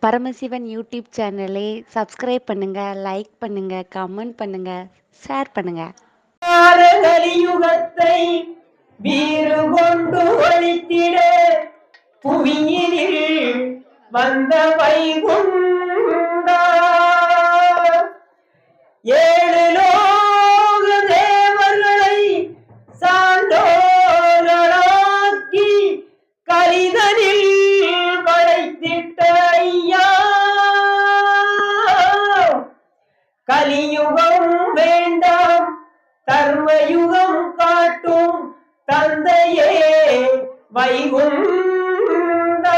Paramasivan YouTube சேனலை subscribe பண்ணுங்க, like பண்ணுங்க, கமெண்ட் பண்ணுங்க, ஷேர் பண்ணுங்க. கலியுகத்தை வீறு கொண்டு ஒழித்திட புவியினில் வந்த வைகுண்டா ஏழு லோக தேவர்களை சான்றோர்களாக்கி கலிதனில் படைத்திட்ட ஐயா கலியுகம் வேண்டாம் தர்மயுகம் காட்டும் தந்தையே வைகுண்டா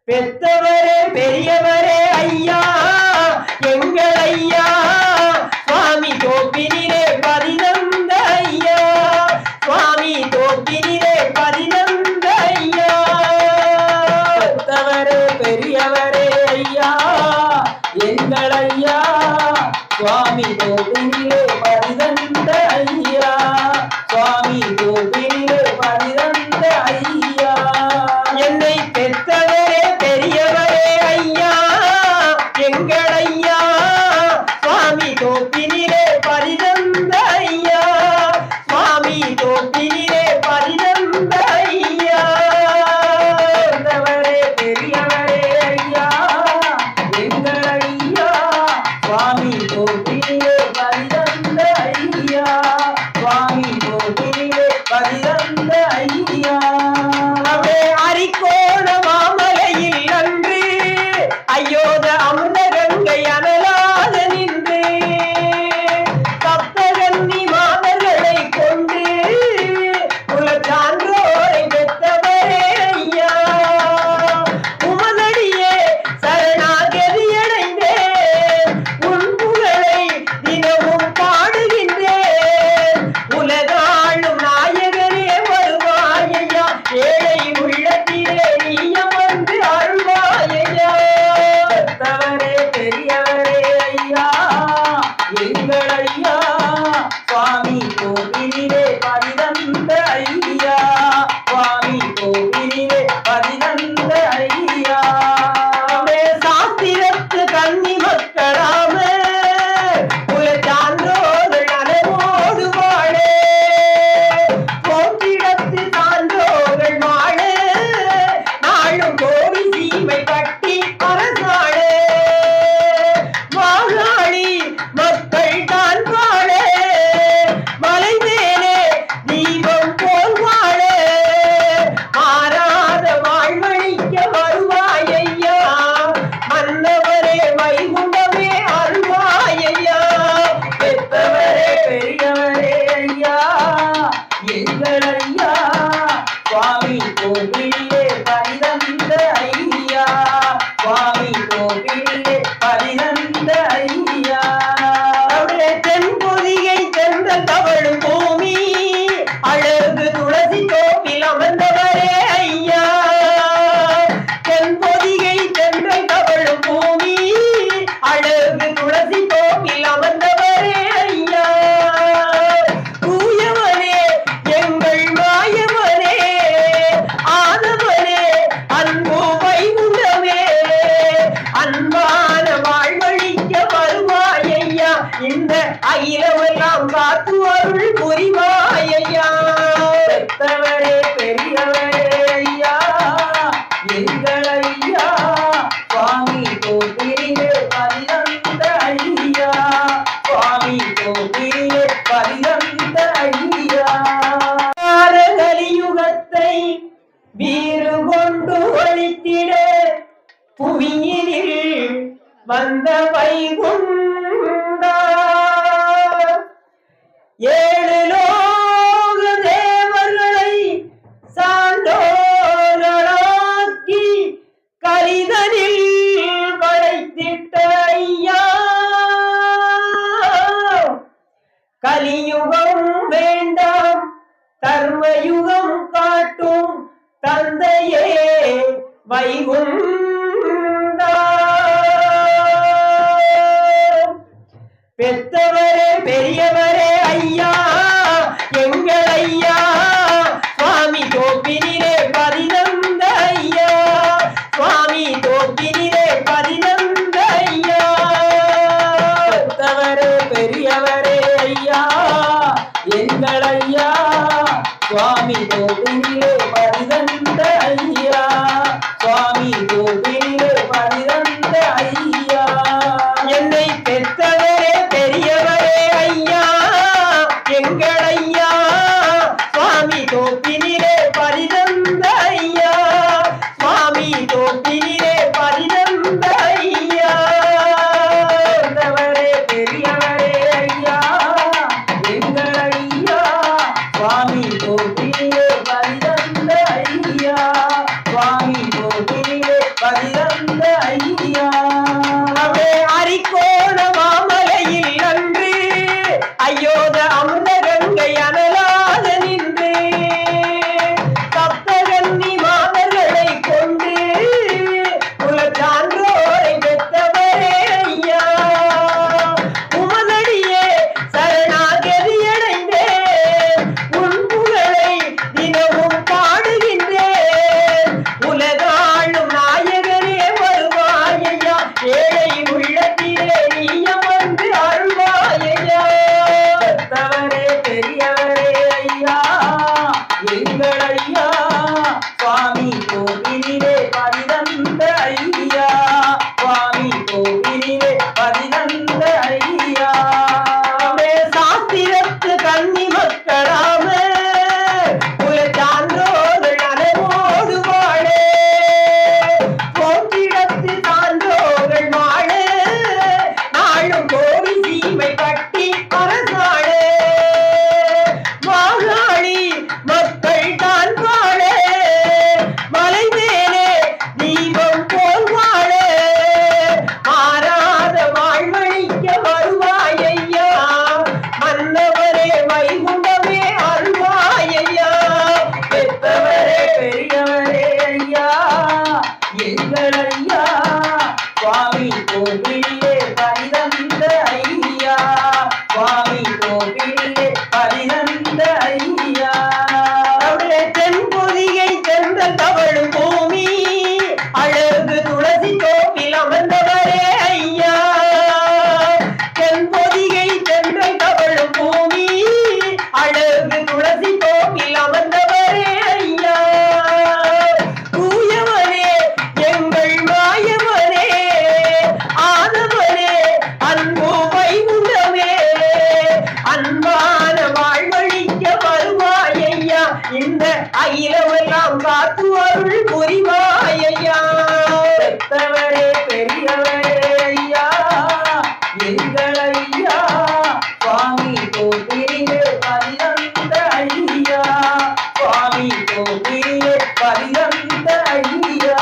பெத்தவரே பெரியவரே ஐயா எங்கள் ஐயா சுவாமி தோப்பினிலே பதினந்த ஐயா சுவாமி தோப்பினிலே பதினந்த ஐயா பெத்தவரே பெரியவரே ஐயா எங்கள் ஐயா சுவாமி தோப்பினிலே பதினந்த ஐயா சுவாமி தோப்பினிலே பதினந்த ஐயா என்னை பெத்தவரே பெரியவரே ஐயா எங்கள் ஐயா சுவாமி தோப்பினிலே பதினந்த ஐயா சுவாமி தோப்பினிலே பதினந்த ஐயா பெத்தவரே பெரியவரே ஐயா எங்கள் ஐயா சுவாமி தோப்பினிலே பதினந்த ஐயா சுவாமி தோப்பினிலே பதினந்த ஐயா அரிக்கோண மாமலையில் அன்று ஐயோத அமிர்த கங்கை அனலாத நின்று சப்தகன்னி மாதர்களை கொண்டு குலச்சான்றோரை பெற்றவரே ஐயா உமதடியே சரணாகதி அடைந்தேன் உன் புகழை தினமும் பாடுகின்றேன் உலகாளும் நாயகனே வருவாயையா ஏழை உள்ளத்திலே நீயம் வந்து அருள்வாயையா பெத்தவரே பெரியவரே ஐயா எங்கள் ஐயா சுவாமி கோவிலிலே பதினந்த ஐயா சுவாமி கோவிலிலே பதினந்த ஐயா சாஸ்திரத்து கன்னி மக்களாம குலச்சான்றோர்கள் நலமோடு வாழே போற்றிடத்து சான்றோர்கள் வாழ நாளும் கோடி சீமை கட்டி அரசாளே வாழாளி மக்கள் தான் வாழ மலை மேலே தீபம் போல் வாழ மாறாத வாழ்வழிக்க வருவாயையா மன்னவரே வைகுண்டமே அருள்வாயையா பெத்தவரே பெரியவரே ஐயா எங்கள் ஐயா சுவாமி கோவிலே பதினந்த ஐயா சுவாமி கோவிலே பதினந்த ஐயா தென்பொதிகை சென்ற தவழும் பூமி அழகு துளசி தோப்பில் அமர்ந்தவரே ஐயா தென்பொதிகை சென்ற தவழும் பூமி அழகு துளசி தோப்பில் அமர்ந்தவரே ஐயா தூயவனே எங்கள் மாயவனே ஆதவனே அன்பு வைகுண்டமே அன்பான வாழ்வழிக்க வருவாயையா இந்த அகிலமெல்லாம் காத்து அருள் புரிவாயையா பெத்தவரே பெரியவரே ஐயா எங்கள் ஐயா சுவாமி கோவிலே பதினந்த ஐயா சுவாமி கோவிலே பதினந்த ஐயா கலியுகத்தை வீறு கொண்டு ஒழித்திட புவியினில் வந்த வைகுண்டா ஏழு லோக தேவர்களை சான்றோர்களாக்கி கலிதனில் படைத்திட்ட ஐயா கலியுகம் வேண்டாம் தர்மயுகம் காட்டும் தந்தையே வைகுண்டா பெத்தவரே பெரியவரே ஐயா எங்கள் ஐயா சுவாமி தோப்பினிலே பதினந்த ஐயா பதிதந்த ஐயா. அரிக்கோண மாமலையில் அன்று அயோத அமுத கங்கை அனலாக நின்று சப்தகன்னி மாதர்களை கொண்டு குலச்சான்றோரை பெற்றவரே ஐயா. உமதடியே சரணாகதி அடைந்தேன், உன் புகழை தினமும் பாடுகின்றேன். உலகாளும் நாயகனே வருவாயையா, ஏழை உள்ளத்திலே நீயம் வந்து அருள்வாயையா. பெத்தவரே பெரியவரே ஐயா, எங்கள் ஐயா, சுவாமி கோவிலிலே பதிதந்த ஐயா, சுவாமி கோவிலிலே பதிதந்த ஐயா. சாஸ்திரத்து கன்னி மக்களாம குலச்சான்றோர்கள் நலமோடு வாழே, போற்றிடத்து சான்றோர்கள் வாழ நாளும் கோடி சீமை கட்டி அரசாளே. மாகாளி மக்கள் தான் வாழ மலை மேலே தீபம் போல் வாழ மாறாத வாழ்வழிக்க வருவாயையா. மன்னவரே வைகுண்டமே அருள்வாயையா. பெத்தவரே பெரியவரே ஐயா, எங்கள் ஐயா, சுவாமி கோவிலே பதிதந்த ஐயா, சுவாமி கோவிலே பதிதந்த ஐயா. தென்பொதிகை சென்ற தவழும் பூமி அழகு துளசி தோப்பில் அமர்ந்தவரே ஐயா. தென்பொதிகை சென்ற தவழும் பூமி அழகு துளசி தோப்பில் அமர்ந்தவரே ஐயா. தூயவனே எங்கள் மாயவனே, ஆதவனே அன்பு வைகுண்டமே, அன்பான வாழ்வழிக்க வருவாயையா. இந்த அகிலமெல்லாம் காத்து அருள் புரிவாயையா. பெத்தவரே பெரியவரே ஐயா, எங்கள் ஐயா, சுவாமி கோவிலே பதிதந்த ஐயா, சுவாமி கோவிலே பதிதந்த ஐயா.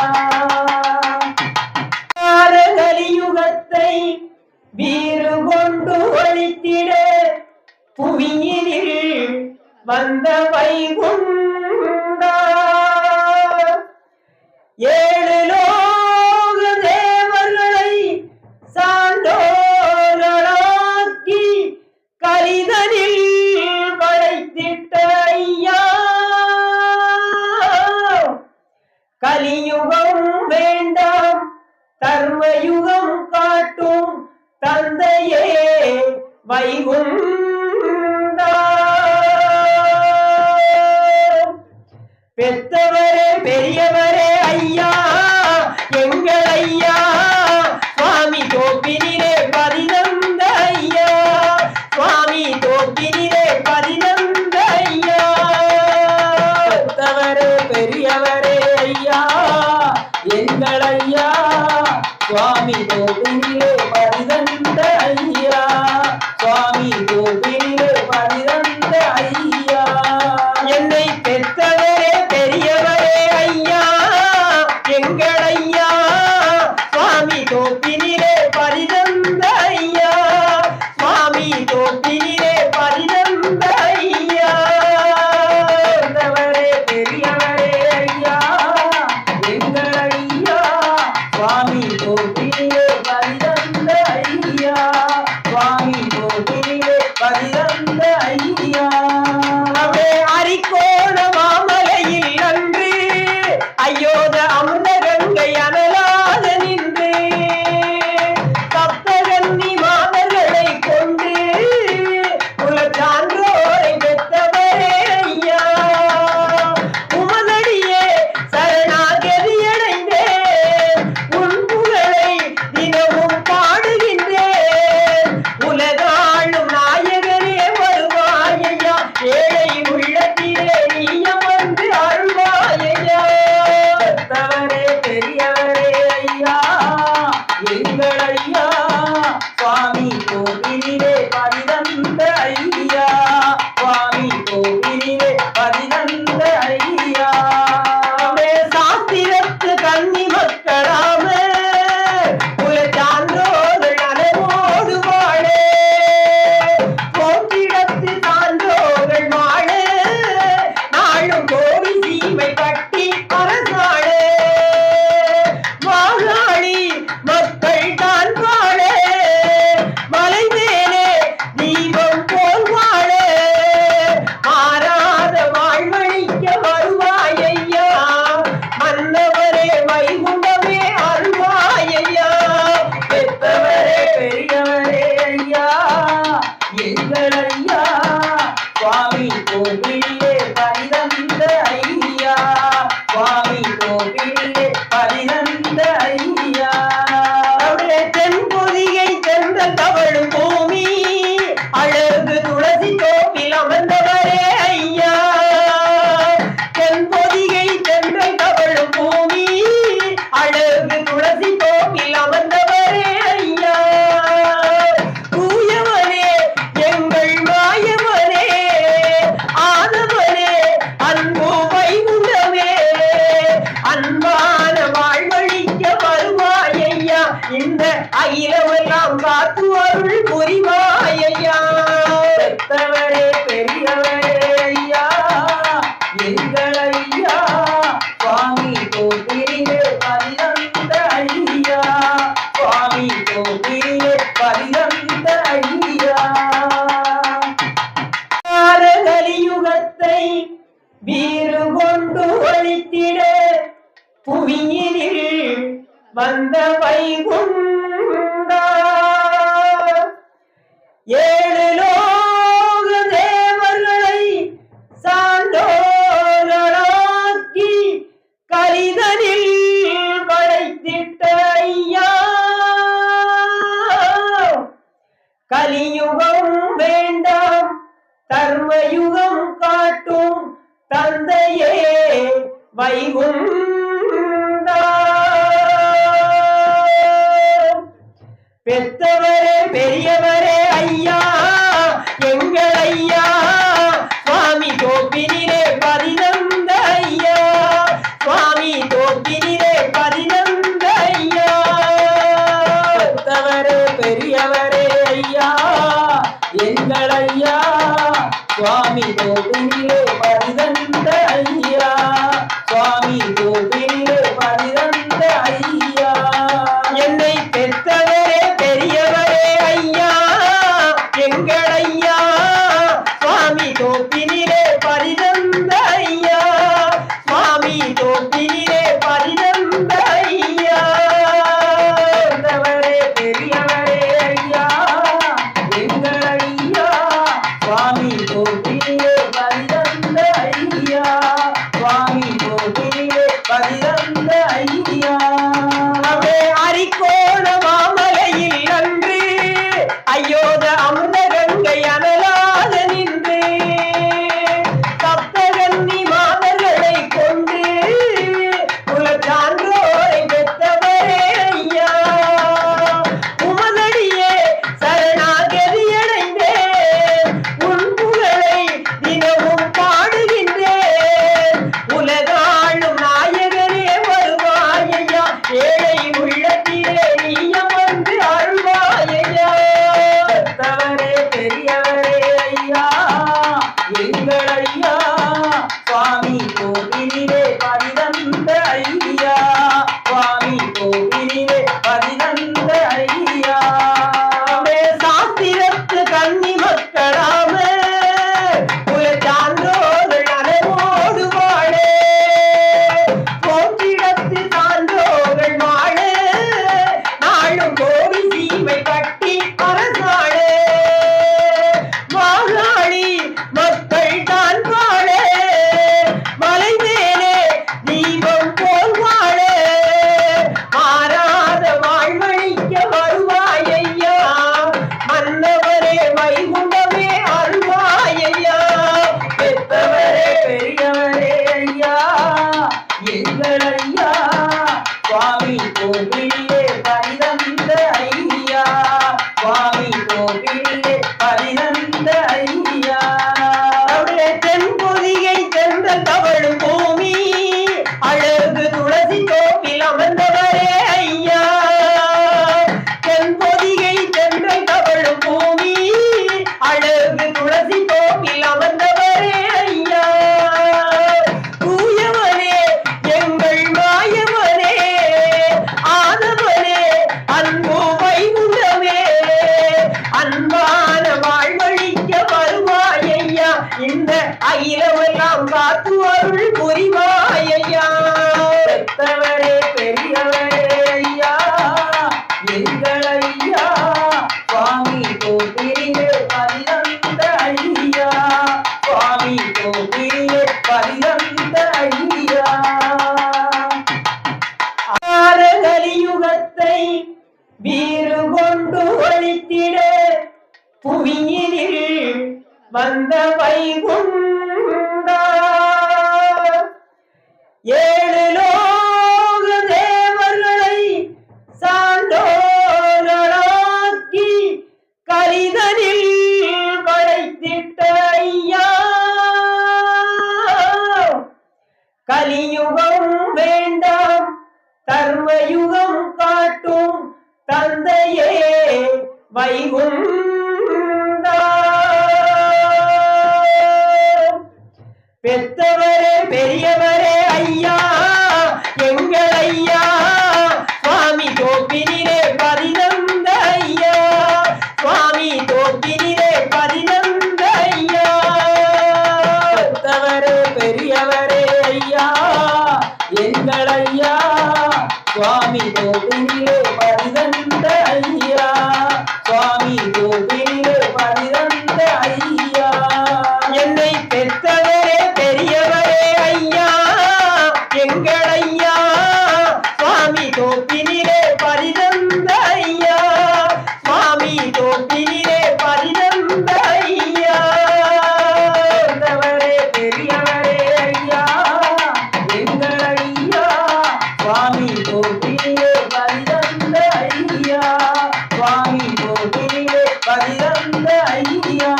கலியுகத்தை வீறு கொண்டு ஒழித்திட புவியினில் வந்த வைகுண்டா. ஏழு லோக தேவர்களை சான்றோர்களாக்கி கலிதனில் படைத்திட்ட ஐயா. கலியுகம் வேண்டாம் தர்மயுகம் காட்டும் தந்தையே வைகுண்டா. பெத்தவரே பெரியவரே ஐயா, எங்கள் ஐயா, சுவாமி தோப்பினிலே பதிதந்த ஐயா, சுவாமி தோப்பினிலே பதிதந்த ஐயா. பெத்தவரே பெரியவரே ஐயா, எங்கள் ஐயா, சுவாமி கோவிலே பதிதந்த ஐயா, சுவாமி கோவிலே பதிதந்த ஐயா. என்னை பெத்தவரே பெரியவரே ஐயா, எங்கள் ஐயா, சுவாமி கோவிலே பதிதந்த ஐயா, சுவாமி கோவிலே பதிதந்த ஐயா. பெத்தவரே பெரியவரே ஐயா, எங்கள் ஐயா, சுவாமி கோவிலே பதிதந்த ஐயா, சுவாமி கோவிலே பதிதந்த ஐயா. அரிக்கோண மாமலையில் அன்று அயோத அமுத கங்கை அனலாக நின்று சப்தகன்னி மாதர்களை கொண்டு குலச்சான்றோரை பெற்றவரே ஐயா. உமதடியே சரணாகதி அடைந்தேன், உன் புகழை தினமும் பாடுகின்றேன். உலகாளும் நாயகனே வருவாயையா, ஏழை உள்ளத்திலே நீயம் வந்து அருள்வாயையா. பெத்தவரே கோவிலே பதினந்த ஐயா தென்பொதிகை சென்ற தவழும் பூமி அழகு துளசி தோப்பில் அமர்ந்தவரே ஐயா தென்பொதிகை சென்ற தவழும் பூமி அழகு துளசி தோப்பில் அமர்ந்தவரே ஐயா தூயவனே எங்கள் மாயவனே ஆதவனே அன்பு வைகுண்டமே அன்பான வாழ்வழிக்க வருவாயையா இந்த அகிலமெல்லாம் காத்து அருள் புரிவாயையா பெத்தவரே பெரியவரே ஐயா எங்கள் ஐயா சுவாமி கோவிலே பதினந்த ஐயா சுவாமி கோவிலே பதினந்த ஐயா கலியுகத்தை வீறு கொண்டு ஒழித்திட புவியினில் வந்த வைகுண்டா ஏழு லோக தேவர்களை சான்றோர்களாக்கி கலிதனில் படைத்திட்ட ஐயா கலியுகம் வேண்டாம் தர்மயுகம் காட்டும் தந்தையே வைகுண்டா பெத்தவரே பெரியவரே ஐயா எங்கள் ஐயா சுவாமி தோப்பினிலே பதினந்த ஐயா சுவாமி தோப்பினிலே பதினந்த ஐயா பெத்தவரே பெரியவரே ஐயா எங்கள் ஐயா சுவாமி தோப்பினிலே பதினந்த ஐயா சுவாமி தோப்பினிலே பதினந்த ஐயா என்னை பெத்தவரே பெரியவரே ஐயா எங்கள் ஐயா சுவாமி தோப்பினிலே பதினந்த ஐயா சுவாமி தோப்பினிலே பதினந்த ஐயா பெத்தவரே பெரியவரே ஐயா எங்கள் ஐயா சுவாமி தோப்பினிலே பதினந்த ஐயா சுவாமி தோப்பினிலே பதினந்த ஐயா அரிக்கோண மாமலையில் அன்று அயோத அமிர்த கங்கை அனலாத நின்று சப்தகன்னி மாதர்களை கொண்டு குலச்சான்றோரை பெற்றவரே ஐயா உமதடியே சரணாகதி அடைந்தேன் உன் புகழை தினமும் பாடுகின்றேன் உலகாளும் நாயகனே வருவாயையா ஏழை உள்ளத்திலே நீயம் வந்து அருள்வாயையா பெத்தவரே பெரியவரே ஐயா எங்கள் ஐயா சுவாமி கோவிலே பதினந்த ஐயா சுவாமி கோவிலே பதினந்த ஐயா சாஸ்திரத்து கன்னி மக்களாம குலச்சான்றோர்கள் நலமோடு வாழே போற்றிடத்து சான்றோர்கள் வாழ நாளும் கோவி சீமை கட்டி அரசாளே வாழாளி மக்கள் தான் வாழ மலை மேலே தீபம் போல் வாழ மாறாத வாழ்வழிக்க வருவாயையா மன்னவரே வைகுண்டமே அருள்வாயையா பெத்தவரே பெரியவரே ஐயா எங்கள் ஐயா சுவாமி கோவிலே பதினந்த ஐயா சுவாமி கோவிலே பதினந்த ஐயா தென்பொதிகை சென்ற தவழும் பூமி அழகு துளசி தோப்பில் அமர்ந்தவரே ஐயா தென்பொதிகை சென்ற தவழும் பூமி அழகு துளசி தோப்பில் அமர்ந்தவரே ஐயா தூயவனே எங்கள் மாயவனே ஆதவனே கொண்டு ஒழித்திட புவியினில் வந்த வைகுண்டா ஏழு லோக தேவர்களை சான்றோர்களாக்கி கலிதனில் படைத்திட்ட ஐயா கலியுகம் வேண்டாம் தர்மயுகம் காட்டும் தந்தையே வைகுண்டா பெத்தவரே பெரியவரே ஐயா எங்கள் ஐயா சுவாமி தோப்பினிலே பதினந்த ஐயா சுவாமி தோப்பினிலே பதினந்த ஐயா பெத்தவரே பெரியவரே ஐயா எங்கள் ஐயா சுவாமி தோப்பினிலே பதினந்த ஐயா சுவாமி தோப்பினிலே பதினந்த ஐயா என்னை பெத்தவரே பெரியவரே ஐயா எங்கள் ஐயா சுவாமி தோப்பினிலே பதினந்த ஐயா சுவாமி தோப்பினிலே பதினந்த ஐயா பெத்தவரே பெரியவரே ஐயா எங்கள் ஐயா சுவாமி தோப்பினிலே பதினந்த ஐயா சுவாமி தோப்பினிலே பதினந்த ஐயா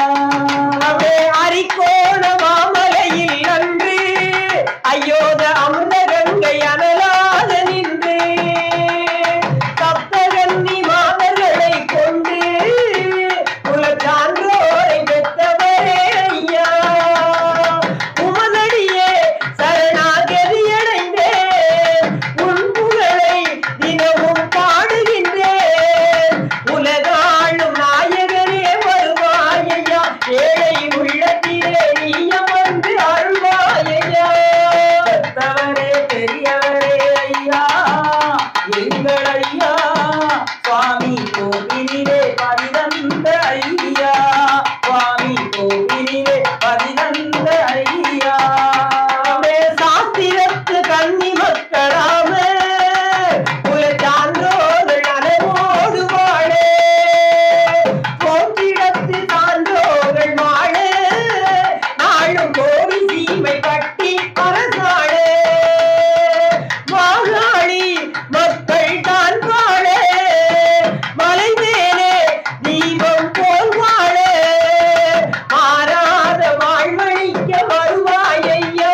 அரிக்கோண மாமலையில் அன்று அயோத அமுத கங்கை அனலாத நின்று சப்தகன்னி மாதர்களை கொண்டு குலச்சான்றோரை பெற்றவரே ஐயா உமதடியே சரணாகதி அடைந்தேன் உன் புகழை தினமும் பாடுகின்றேன் உலகாளும் நாயகனே வருவாயையா ஏழை உள்ளத்திலே நீயம் வந்து அருள்வாயையா பெத்தவரே பெரியவரே ஐயா எங்கள் ஐயா சுவாமி கோவிலிலே பதினந்த ஐயா சுவாமி கோவிலிலே பதினந்த ஐயா சாஸ்திரத்து கன்னி மக்களாம குலச்சான்றோர்கள் நலமோடு வாழே போற்றிடத்து சான்றோர்கள் வாழ நாளும் கோடி சீமை கட்டி அரசாளே வாழாளி மக்கள் தான் வாழ மலை மேலே தீபம் போல் வாழ மாறாத வாழ்வழிக்க வருவாயையா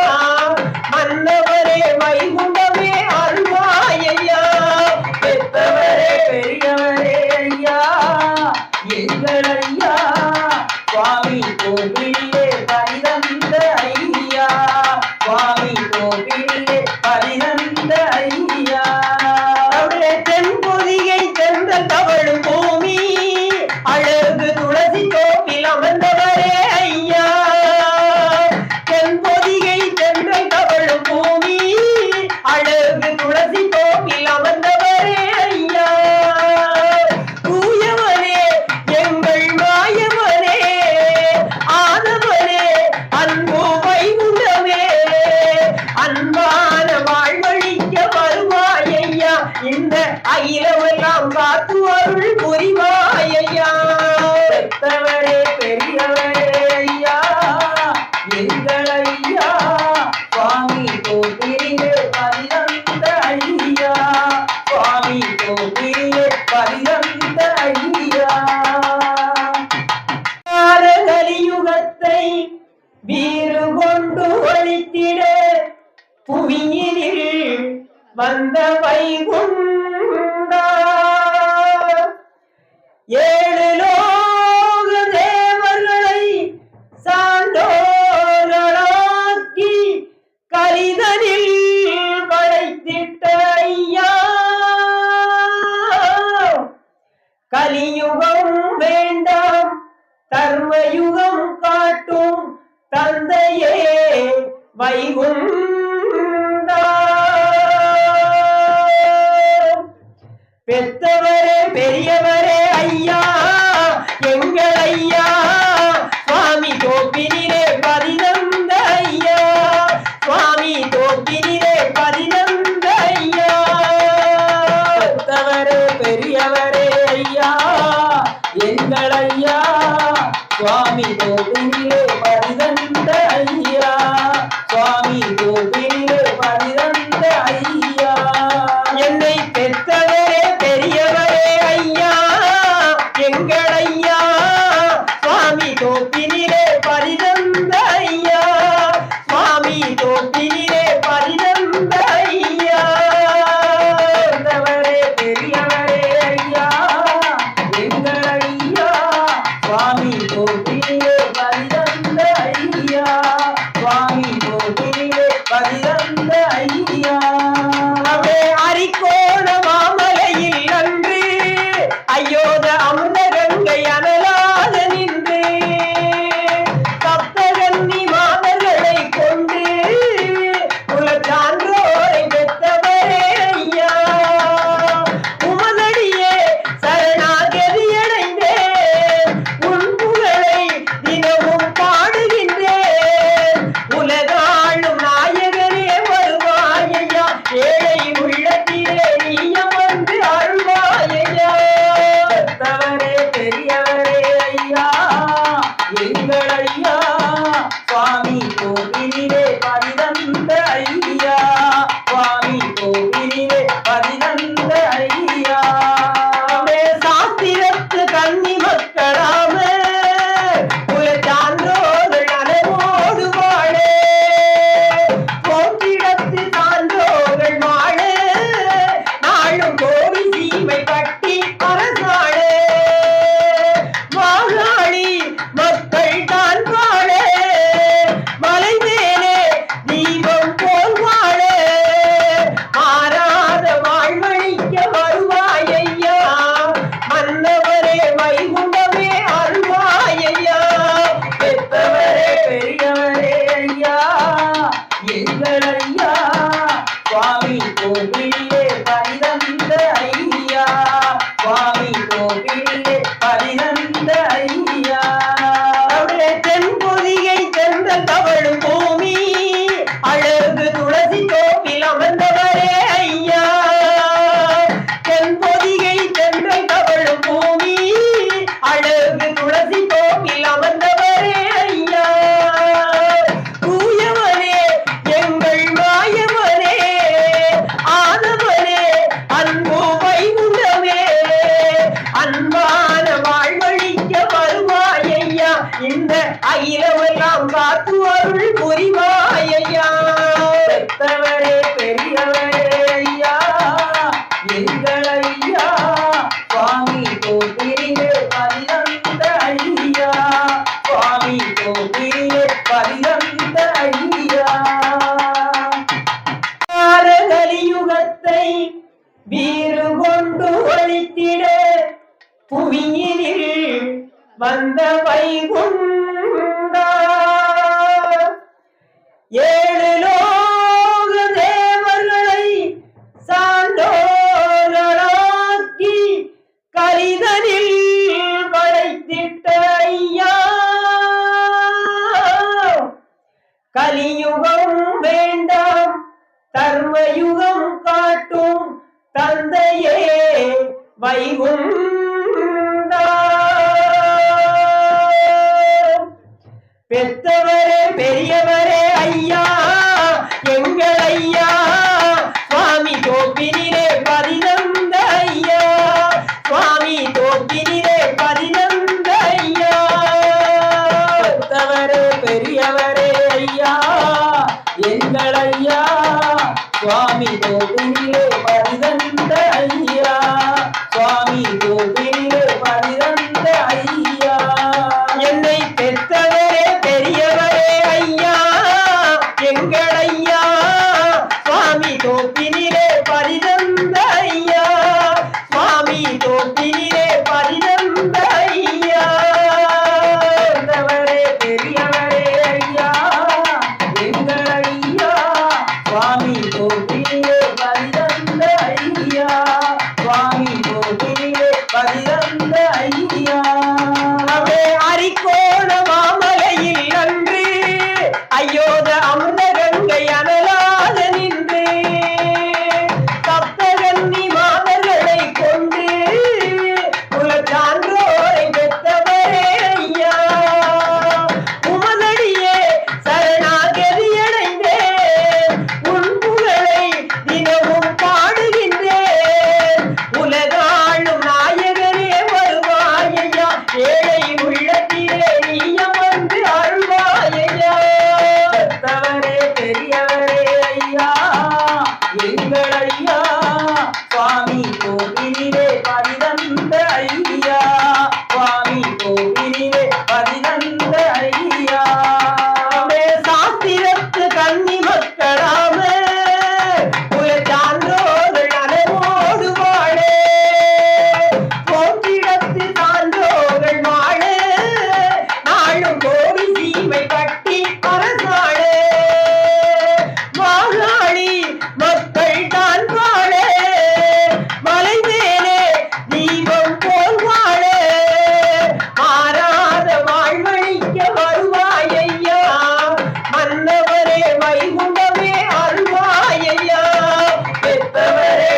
மன்னவரே வைகுண்டமே அருள்வாயையா பெத்தவரே பெரியவரே ஐயா எங்கள் ஐயா சுவாமி கோவிலே பதினந்த ஐயா சுவாமி கோவிலே பதினந்த ஐயா தென்பொதிகை சென்ற தவழும் பூமி அழகு துளசி தோப்பில் அமர்ந்தவரே ஐயா தென்பொதிகை சென்ற தவழும் பூமி அழகு துளசி தோப்பில் அமர்ந்தவரே ஐயா தூயவனே எங்கள் மாயவனே ஆதவனே அன்பு வைகுண்டமே அன்பான வாழ்வழிக்க வருவாயையா இந்த அகிலமெல்லாம் காத்து அருள் புரிவாயையா பெத்தவரே பெரியவரே ஐயா எங்கள் ஐயா சுவாமி கோவிலே பதினந்த ஐயா சுவாமி கோவிலே பதினந்த ஐயா கலியுகத்தை வீறு கொண்டு ஒழித்திட புவியினில் வந்த வைகுண்டா ஏழு லோக தேவர்களை சான்றோர்களாக்கி கலிதனில் படைத்திட்ட ஐயா கலியுகம் வேண்டாம் தர்மயுகம் காட்டும் தந்தையே வைகுண்டா பெத்தவரே பெரியவரே ஐயா எங்கள் ஐயா சுவாமி தோப்பினிலே பதினந்த ஐயா சுவாமி தோப்பினிலே பதினந்த ஐயா பெத்தவரே பெரியவரே ஐயா சுவாமி தோப்பினிலே பரிதந்த ஐயா சுவாமி தோப்பினிலே பரிதந்த ஐயா என்னை பெற்றவரே பெரியவரே ஐயா எங்கள் ஐயா சுவாமி தோப்பினிலே பரிதந்த ஐயா சுவாமி தோப்பினிலே பரிதந்த ஐயா பெரியவரே பெரியவரே ஐயா எங்கள் ஐயா சுவாமி தோப்பினிலே பரிதந்த ஐயா சுவாமி தோப்பினிலே பரிதந்த ஐயா அவே அரிக்கோண மாமலையில் அன்று ஐயோத அமுத கங்கை அனலாக நின்று சப்தகன்னி மாதர்களை கொண்டு குலச்சான்றோரை பெற்றவரே ஐயா உமதடியே சரணாகதியடைந்தேன் உன் புகழை தினமும் பாடுகின்றேன் உலகாளும் நாயகனே வருவாயையா ஏழை உள்ளத்திலே நீயம் வந்து அருள்வாயையா பெற்றவரே பெரியவரே ஐயா எங்கள் ஐயா சுவாமி கோவிலிலே பரிதந்த ஐயா சுவாமி கோவிலிலே பரிதந்த ஐயா சாஸ்திரத்து கன்னி மக்களாம குலச்சான்றோர்கள் அனைவோடு வாழே போற்றிடத்து சான்றோர்கள் வாழ நாளும் கோடி சீமை கட்டி அரசாளே வாழாளி மக்கள் தான் வாழ மலை மேலே தீபம் போல் வாழ மாறாத வாழ்வழிக்க வருவாயையா மன்னவரே வைகுண்டமே அருள்வாயையா பெற்றவரே பெரியவரே ஐயா எங்கள் ஐயா சுவாமி கோவிலே பரிதந்த ஐயா சுவாமி கோவிலே பரிதந்த ஐயா தென்பொதிகை சென்ற தவழும் பூமி அழகு துளசி தோப்பில் அமர்ந்தவரே ஐயா தென்பொதிகை சென்ற தவழும் பூமி அழகு துளசி தோப்பில் அமர்ந்தவரே ஐயா தூயவனே எங்கள் மாயவனே ஆனவனே அன்பு வைகுண்டமே அன்பான வாழ்வழிக்க வருவாயையா இந்த அகிலமெல்லாம் காத்து அருள் புரிவாயையா பெற்றவரே பெரியவரே ஐயா எங்கள் ஐயா சுவாமி கோவிலே பரிதந்த ஐயா சுவாமி கோவிலே பரிதந்த ஐயா கலியுகத்தை வீறு கொண்டு ஒழித்திட புவியினில் வந்த வைகுண்டா ஏழு லோக தேவர்களை சான்றோர்களாக்கி கரிதனில் படைத்திட்ட ஐயா கலியுகம் வேண்டாம் தர்மயுகம் காட்டும் தந்தையே வைகுண்டா பெற்றவரே பெரியவரே ஐயா எங்கள் ஐயா சுவாமி தோப்பினிலே பரிதந்த ஐயா சுவாமி தோப்பினிலே பரிதந்த ஐயா பெற்றவரே பெரியவரே ஐயா எங்கள் ஐயா சுவாமி தோப்பினிலே பரிதந்த ஐயா சுவாமி தோப்பினிலே பரிதந்த ஐயா என்னை பெற்றவரே பெரியவரே ஐயா எங்கள் ஐயா சுவாமி தோப்பினிலே பரிதந்த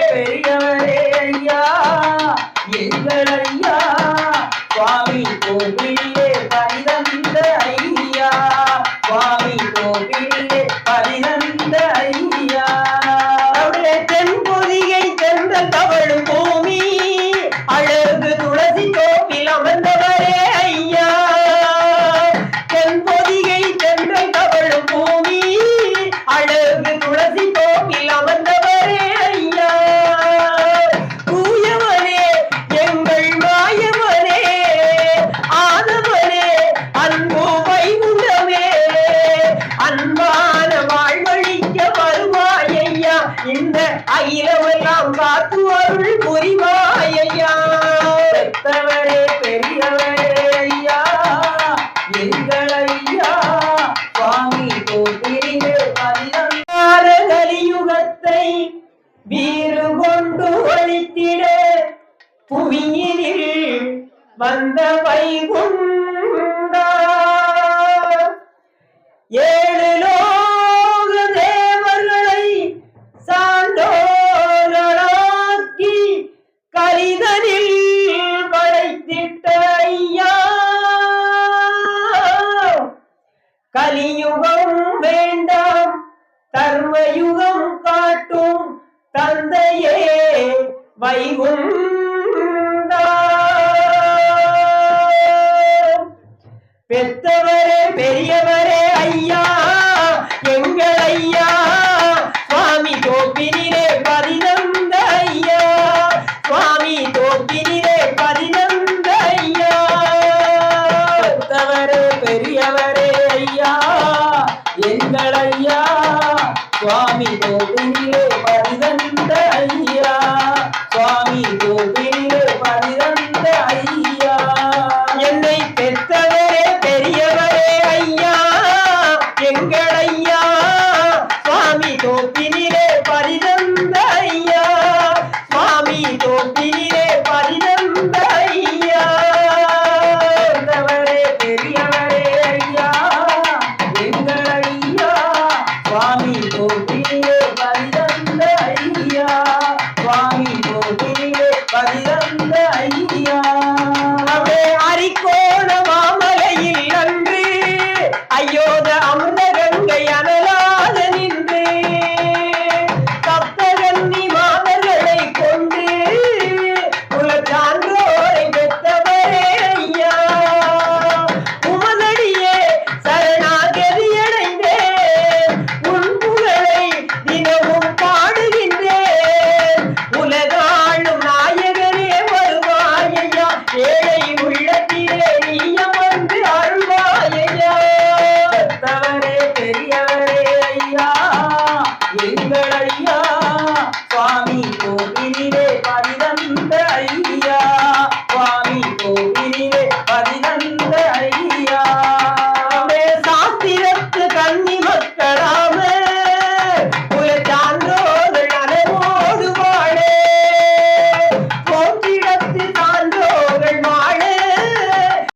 பெரியவரே ஐயா எங்கள் ஐயா சுவாமி கோவிலே பரிதந்த ஐயா சுவாமி கோவிலே பரிதந்த ஐயா தென்பொதிகை சென்ற தவழும் பூமி அழகு துளசி தோப்பில் அமர்ந்தவரே ஐயா தென்பொதிகை சென்ற தவழும் பூமி அழகு துளசி தோப்பில் அமர்ந்தவரே ஐயா தூயவனே எங்கள் மாயவனே ஆதவனே அன்பு வைகுண்டமே அன்பான வாழ்வழிக்க வருவாயையா இந்த அகிலமெல்லாம் காத்து அருள் புரிவாயையா பெத்தவரே பெரியவரே ஐயா எங்கள் ஐயா சுவாமி கோவிலே கலியுகத்தை வீறு கொண்டு ஒழித்திட புவியினில் வந்த வைகுண்டா ஏழு லோக தேவர்களை சான்றோர்களாக்கி கலிதனில் படைத்திட்ட ஐயா கலியுகம் வேண்டாம் தர்மயுகம் காட்டும் தந்தையே வைகுண்டா பெத்தவரே பெரியவரே ஐயா எங்கள் ஐயா சுவாமி தோப்பினிலே பதினந்த ஐயா சுவாமி தோப்பினிலே பதினந்த ஐயா பெத்தவரே பெரியவரே ஐயா எங்கள் ஐயா சுவாமி தோப்பினிலே